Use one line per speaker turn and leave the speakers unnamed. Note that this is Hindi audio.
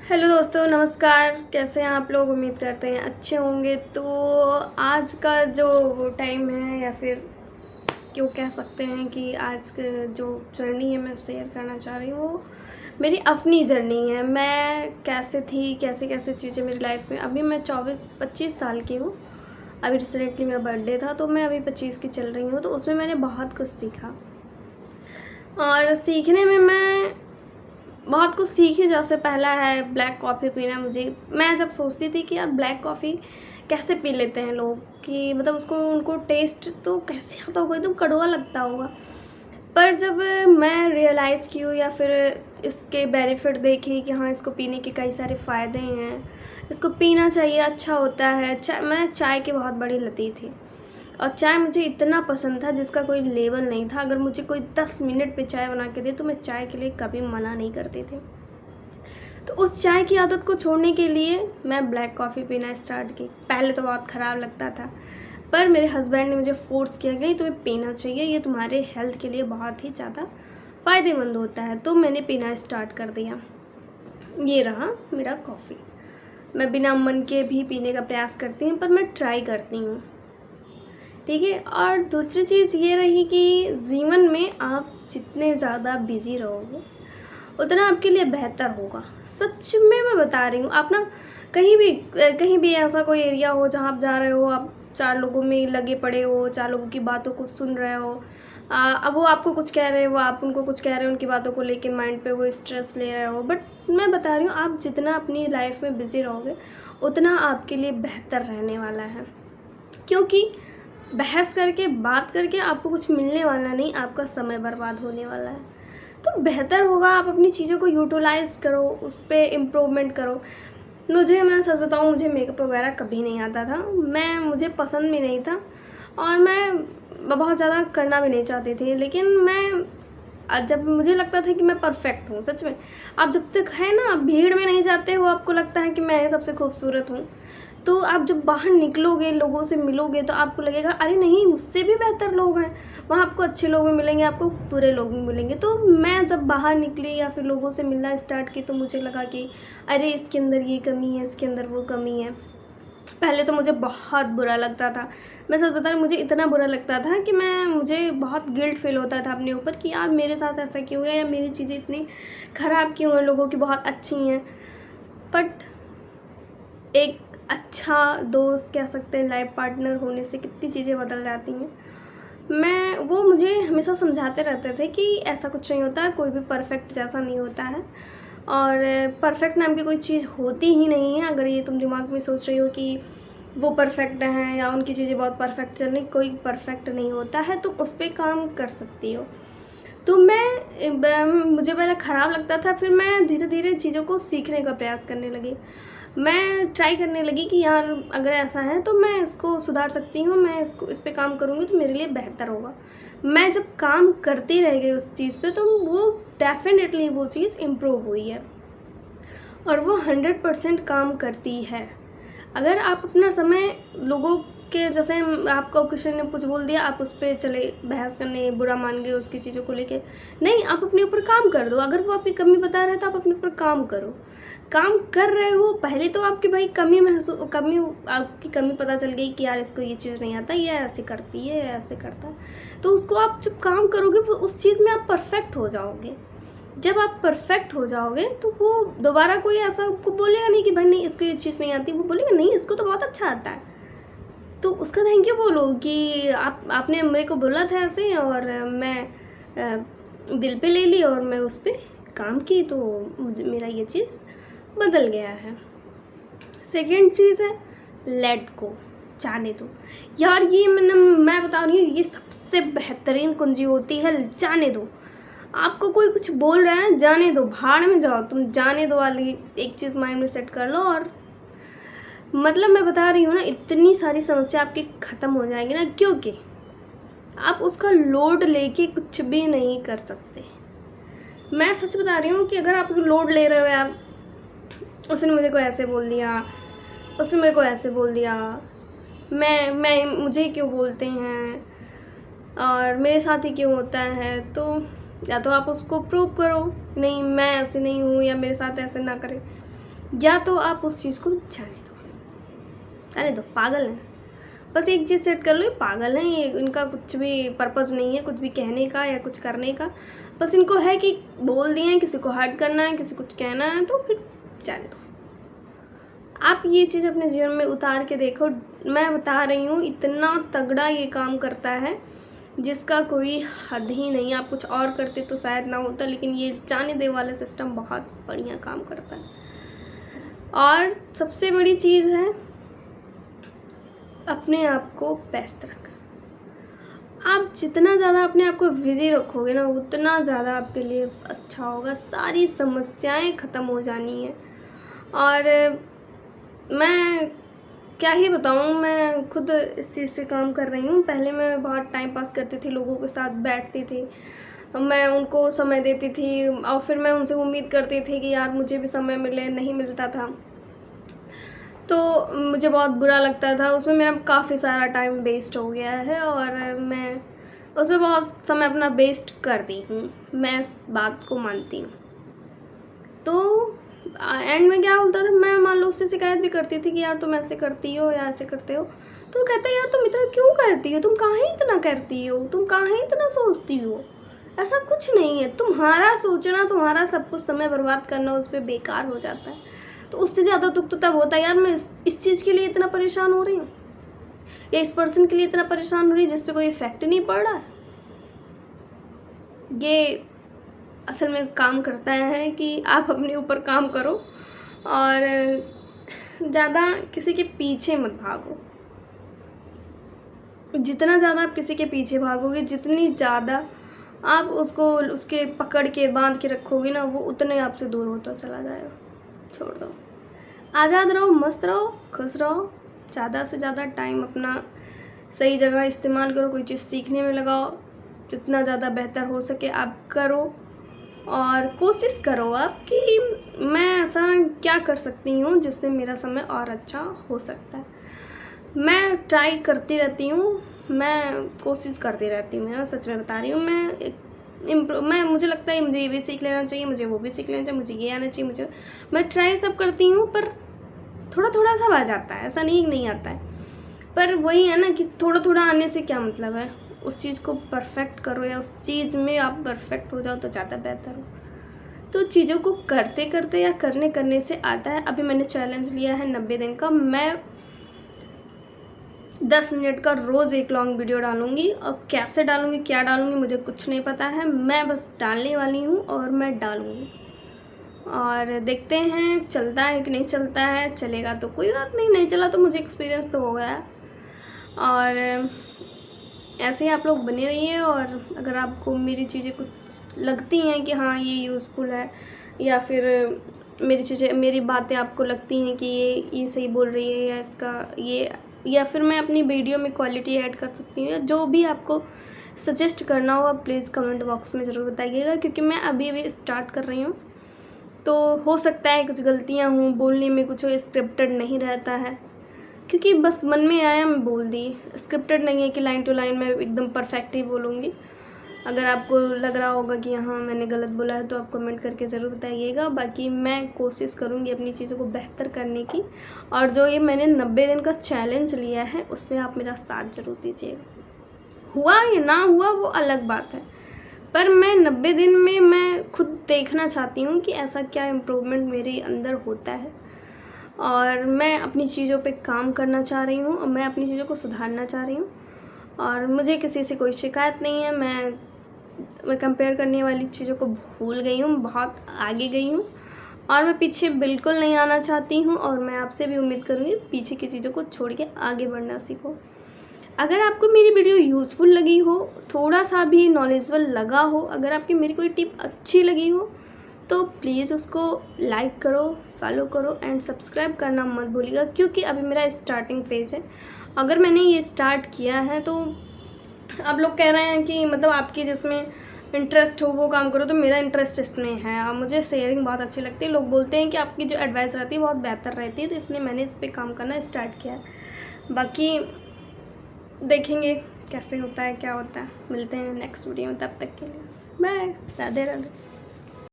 हेलो दोस्तों, नमस्कार। कैसे हैं आप लोग? उम्मीद करते हैं अच्छे होंगे। तो आज का जो टाइम है, या फिर क्यों कह सकते हैं कि आज का जो जर्नी है मैं शेयर करना चाह रही हूँ, वो मेरी अपनी जर्नी है। मैं कैसे थी, कैसे कैसे चीज़ें मेरी लाइफ में। अभी मैं 24-25 साल की हूँ। अभी रिसेंटली मेरा बर्थडे था, तो मैं अभी 25 की चल रही हूँ। तो उसमें मैंने बहुत कुछ सीखा, और सीखने में मैं बहुत कुछ सीखी। जैसे पहला है ब्लैक कॉफ़ी पीना। मैं जब सोचती थी कि यार ब्लैक कॉफ़ी कैसे पी लेते हैं लोग, कि मतलब उसको उनको टेस्ट तो कैसे आता होगा, एकदम कड़वा लगता होगा। पर जब मैं रियलाइज़ की हूँ, या फिर इसके बेनिफिट देखी कि हाँ, इसको पीने के कई सारे फ़ायदे हैं, इसको पीना चाहिए, अच्छा होता है। मैं चाय की बहुत बड़ी लती थी, और चाय मुझे इतना पसंद था जिसका कोई लेवल नहीं था। अगर मुझे कोई 10 मिनट पे चाय बना के दे तो मैं चाय के लिए कभी मना नहीं करती थी। तो उस चाय की आदत को छोड़ने के लिए मैं ब्लैक कॉफ़ी पीना स्टार्ट की। पहले तो बहुत ख़राब लगता था, पर मेरे हस्बैंड ने मुझे फ़ोर्स किया कि नहीं, तुम्हें पीना चाहिए, ये तुम्हारे हेल्थ के लिए बहुत ही ज़्यादा फ़ायदेमंद होता है। तो मैंने पीना स्टार्ट कर दिया। ये रहा मेरा कॉफ़ी। मैं बिना मन के भी पीने का प्रयास करती हूँ, पर मैं ट्राई करती हूँ। ठीक है। और दूसरी चीज़ ये रही कि जीवन में आप जितने ज़्यादा बिज़ी रहोगे उतना आपके लिए बेहतर होगा। सच में मैं बता रही हूँ। आप ना कहीं भी ऐसा कोई एरिया हो जहाँ आप जा रहे हो, आप 4 लोगों में लगे पड़े हो, 4 लोगों की बातों को सुन रहे हो। अब वो आपको कुछ कह रहे हो, वो आप उनको कुछ कह रहे हो, उनकी बातों को लेके माइंड पे वो स्ट्रेस ले रहे हो। बट मैं बता रही हूँ, आप जितना अपनी लाइफ में बिज़ी रहोगे उतना आपके लिए बेहतर रहने वाला है। क्योंकि बहस करके, बात करके आपको कुछ मिलने वाला नहीं, आपका समय बर्बाद होने वाला है। तो बेहतर होगा आप अपनी चीज़ों को यूटिलाइज़ करो, उस पे इम्प्रूवमेंट करो। मैं सच बताऊँ, मुझे मेकअप वगैरह कभी नहीं आता था। मुझे पसंद भी नहीं था, और मैं बहुत ज़्यादा करना भी नहीं चाहती थी। लेकिन जब मुझे लगता था कि मैं परफेक्ट हूँ, सच में। आप जब तक है ना, भीड़ में नहीं जाते हो, आपको लगता है कि मैं ही सबसे खूबसूरत हूँ। तो आप जब बाहर निकलोगे, लोगों से मिलोगे, तो आपको लगेगा अरे नहीं, मुझसे भी बेहतर लोग हैं। वहाँ आपको अच्छे लोग भी मिलेंगे, आपको बुरे लोग भी मिलेंगे। तो मैं जब बाहर निकली या फिर लोगों से मिलना स्टार्ट की, तो मुझे लगा कि अरे इसके अंदर ये कमी है, इसके अंदर वो कमी है। पहले तो मुझे बहुत बुरा लगता था। मैं सच बता रही हूँ, मुझे इतना बुरा लगता था कि मुझे बहुत गिल्ट फ़ील होता था अपने ऊपर कि यार मेरे साथ ऐसा क्यों है, या मेरी चीज़ें इतनी ख़राब क्यों हैं, लोगों की बहुत अच्छी हैं। बट एक अच्छा दोस्त कह सकते हैं, लाइफ पार्टनर होने से कितनी चीज़ें बदल जाती हैं। वो मुझे हमेशा समझाते रहते थे कि ऐसा कुछ नहीं होता है, कोई भी परफेक्ट जैसा नहीं होता है, और परफेक्ट नाम की कोई चीज़ होती ही नहीं है। अगर ये तुम दिमाग में सोच रही हो कि वो परफेक्ट हैं या उनकी चीज़ें बहुत परफेक्ट चल रही, कोई परफेक्ट नहीं होता है। तुम उस पर काम कर सकती हो। तो मुझे पहले ख़राब लगता था, फिर मैं धीरे धीरे चीज़ों को सीखने का प्रयास करने लगी। मैं ट्राई करने लगी कि यार अगर ऐसा है तो मैं इसको सुधार सकती हूँ, मैं इस पे काम करूँगी तो मेरे लिए बेहतर होगा। मैं जब काम करती रह गई उस चीज़ पे, तो वो डेफ़िनेटली वो चीज़ इम्प्रूव हुई है, और वो 100% काम करती है। अगर आप अपना समय लोगों के जैसे, आपको किसी ने कुछ बोल दिया, आप उस पर चले बहस करने, बुरा मान गए उसकी चीज़ों को लेके। नहीं, आप अपने ऊपर काम कर दो। अगर वो आपकी कमी बता रहा है तो आप अपने ऊपर काम करो। काम कर रहे हो, पहले तो आपकी भाई आपकी कमी पता चल गई कि यार इसको ये चीज़ नहीं आता, ये ऐसे करती है, ऐसे करता है। तो उसको आप जब काम करोगे, वो उस चीज़ में आप परफेक्ट हो जाओगे। जब आप परफेक्ट हो जाओगे तो वो दोबारा कोई ऐसा आपको बोलेगा नहीं कि भाई नहीं, इसको ये चीज़ नहीं आती। वो बोलेगा नहीं, इसको तो बहुत अच्छा आता है। तो उसका थैंक यू बोलो कि आपने मेरे को बोला था ऐसे, और मैं दिल पे ले ली, और मैं उस पर काम की, तो मेरा ये चीज़ बदल गया है। सेकेंड चीज़ है लेट गो, जाने दो। यार ये मैं बता रही हूँ, ये सबसे बेहतरीन कुंजी होती है, जाने दो। आपको कोई कुछ बोल रहा है, जाने दो, भाड़ में जाओ, तुम जाने दो वाली एक चीज़ माइंड में सेट कर लो। और मतलब मैं बता रही हूँ ना, इतनी सारी समस्या आपकी ख़त्म हो जाएगी ना, क्योंकि आप उसका लोड लेके कुछ भी नहीं कर सकते। मैं सच बता रही हूँ कि अगर आप लोड ले रहे हो यार, उसने मुझे को ऐसे बोल दिया, उसने मेरे को ऐसे बोल दिया, मैं मुझे क्यों बोलते हैं, और मेरे साथ ही क्यों होता है, तो या तो आप उसको प्रूव करो, नहीं मैं ऐसे नहीं हूँ, या मेरे साथ ऐसे ना करें। या तो आप उस चीज़ को जाने दो, पागल हैं। बस एक चीज़ सेट कर लो, ये पागल हैं, ये इनका कुछ भी पर्पज़ नहीं है कुछ भी कहने का या कुछ करने का। बस इनको है कि बोल दिए हैं, किसी को हर्ट करना है, किसी को कुछ कहना है, तो फिर जाने दो। आप ये चीज़ अपने जीवन में उतार के देखो। मैं बता रही हूँ, इतना तगड़ा ये काम करता है जिसका कोई हद ही नहीं। आप कुछ और करते तो शायद ना होता, लेकिन ये जाने दे वाला सिस्टम बहुत बढ़िया काम करता है। और सबसे बड़ी चीज़ है, अपने आप को व्यस्त रखना। आप जितना ज़्यादा अपने आप को बिजी रखोगे ना, उतना ज़्यादा आपके लिए अच्छा होगा। सारी समस्याएं ख़त्म हो जानी है। और मैं क्या ही बताऊँ, मैं खुद इस चीज़ से काम कर रही हूँ। पहले मैं बहुत टाइम पास करती थी, लोगों के साथ बैठती थी, मैं उनको समय देती थी और फिर मैं उनसे उम्मीद करती थी कि यार मुझे भी समय मिले, नहीं मिलता था तो मुझे बहुत बुरा लगता था। उसमें मेरा काफ़ी सारा टाइम वेस्ट हो गया है और मैं उसमें बहुत समय अपना वेस्ट करती हूँ, मैं इस बात को मानती हूँ। तो एंड में क्या होता था, मैं मान लो उससे शिकायत भी करती थी कि यार तुम ऐसे करती हो या ऐसे करते हो, तो कहता है यार तुम इतना क्यों करती हो, तुम कहाँ इतना करती हो, तुम कहाँ इतना सोचती हो। ऐसा कुछ नहीं है, तुम्हारा सोचना, तुम्हारा सब कुछ समय बर्बाद करना उस पर बेकार हो जाता है। तो उससे ज़्यादा दुख तो तब होता है यार मैं इस चीज़ के लिए इतना परेशान हो रही हूँ, या इस पर्सन के लिए इतना परेशान हो रही है जिस पे कोई इफेक्ट नहीं पड़ रहा है। ये असल में काम करता है कि आप अपने ऊपर काम करो और ज़्यादा किसी के पीछे मत भागो। जितना ज़्यादा आप किसी के पीछे भागोगे, जितनी ज़्यादा आप उसको उसके पकड़ के बांध के रखोगे ना, वो उतने आपसे दूर होता चला जाएगा। छोड़ दो, आज़ाद रहो, मस्त रहो, खुश रहो। ज़्यादा से ज़्यादा टाइम अपना सही जगह इस्तेमाल करो, कोई चीज़ सीखने में लगाओ, जितना ज़्यादा बेहतर हो सके आप करो। और कोशिश करो आप कि मैं ऐसा क्या कर सकती हूँ जिससे मेरा समय और अच्छा हो सकता है। मैं ट्राई करती रहती हूँ, मैं कोशिश करती रहती हूँ, मैं सच में बता रही हूँ। मैं मुझे लगता है मुझे ये भी सीख लेना चाहिए, मुझे वो भी सीख लेना चाहिए, मुझे ये आना चाहिए, मैं ट्राई सब करती हूँ, पर थोड़ा थोड़ा सब आ जाता है, ऐसा नहीं आता है। पर वही है ना कि थोड़ा थोड़ा आने से क्या मतलब है, उस चीज़ को परफेक्ट करो या उस चीज़ में आप परफेक्ट हो जाओ तो ज़्यादा बेहतर हो। तो चीज़ों को करते करते या करने से आता है। अभी मैंने चैलेंज लिया है 90 दिन का, मैं 10 मिनट का रोज़ एक लॉन्ग वीडियो डालूँगी। और कैसे डालूँगी, क्या डालूँगी, मुझे कुछ नहीं पता है, मैं बस डालने वाली हूँ और मैं डालूँगी। और देखते हैं चलता है कि नहीं चलता है। चलेगा तो कोई बात नहीं, नहीं चला तो मुझे एक्सपीरियंस तो हो गया। और ऐसे ही आप लोग बने रहिए। और अगर आपको मेरी चीज़ें कुछ लगती हैं कि हाँ ये यूज़फुल है, या फिर मेरी बातें आपको लगती हैं कि ये सही बोल रही है, या इसका ये, या फिर मैं अपनी वीडियो में क्वालिटी ऐड कर सकती हूँ, या जो भी आपको सजेस्ट करना हो आप प्लीज़ कमेंट बॉक्स में ज़रूर बताइएगा। क्योंकि मैं अभी स्टार्ट कर रही हूँ, तो हो सकता है कुछ गलतियाँ हों, बोलने में कुछ हो, स्क्रिप्टेड नहीं रहता है, क्योंकि बस मन में आया मैं बोल दी। स्क्रिप्टेड नहीं है कि लाइन टू लाइन मैं एकदम परफेक्ट ही बोलूँगी। अगर आपको लग रहा होगा कि हाँ मैंने गलत बोला है तो आप कमेंट करके ज़रूर बताइएगा। बाकी मैं कोशिश करूँगी अपनी चीज़ों को बेहतर करने की। और जो ये मैंने 90 दिन का चैलेंज लिया है उसमें आप मेरा साथ ज़रूर दीजिएगा। हुआ या ना हुआ वो अलग बात है, पर मैं 90 दिन में मैं खुद देखना चाहती हूँ कि ऐसा क्या इम्प्रूवमेंट मेरे अंदर होता है। और मैं अपनी चीज़ों पे काम करना चाह रही हूँ और मैं अपनी चीज़ों को सुधारना चाह रही हूँ। और मुझे किसी से कोई शिकायत नहीं है। मैं कंपेयर करने वाली चीज़ों को भूल गई हूँ, बहुत आगे गई हूँ और मैं पीछे बिल्कुल नहीं आना चाहती हूँ। और मैं आपसे भी उम्मीद करूँगी पीछे की चीज़ों को छोड़ के आगे बढ़ना सीखो। अगर आपको मेरी वीडियो यूज़फुल लगी हो, थोड़ा सा भी नॉलेजेबल लगा हो, अगर आपकी मेरी कोई टिप अच्छी लगी हो तो प्लीज़ उसको लाइक करो, फॉलो करो एंड सब्सक्राइब करना मत भूलिएगा। क्योंकि अभी मेरा स्टार्टिंग फेज है। अगर मैंने ये स्टार्ट किया है तो आप लोग कह रहे हैं कि मतलब आपकी जिसमें इंटरेस्ट हो वो काम करो, तो मेरा इंटरेस्ट इसमें है और मुझे शेयरिंग बहुत अच्छी लगती है। लोग बोलते हैं कि आपकी जो एडवाइस रहती है बहुत बेहतर रहती है, तो इसलिए मैंने इस पर काम करना स्टार्ट किया है। बाकी देखेंगे कैसे होता है, क्या होता है। मिलते हैं नेक्स्ट वीडियो में, तब तक के लिए बाय, राधे राधे।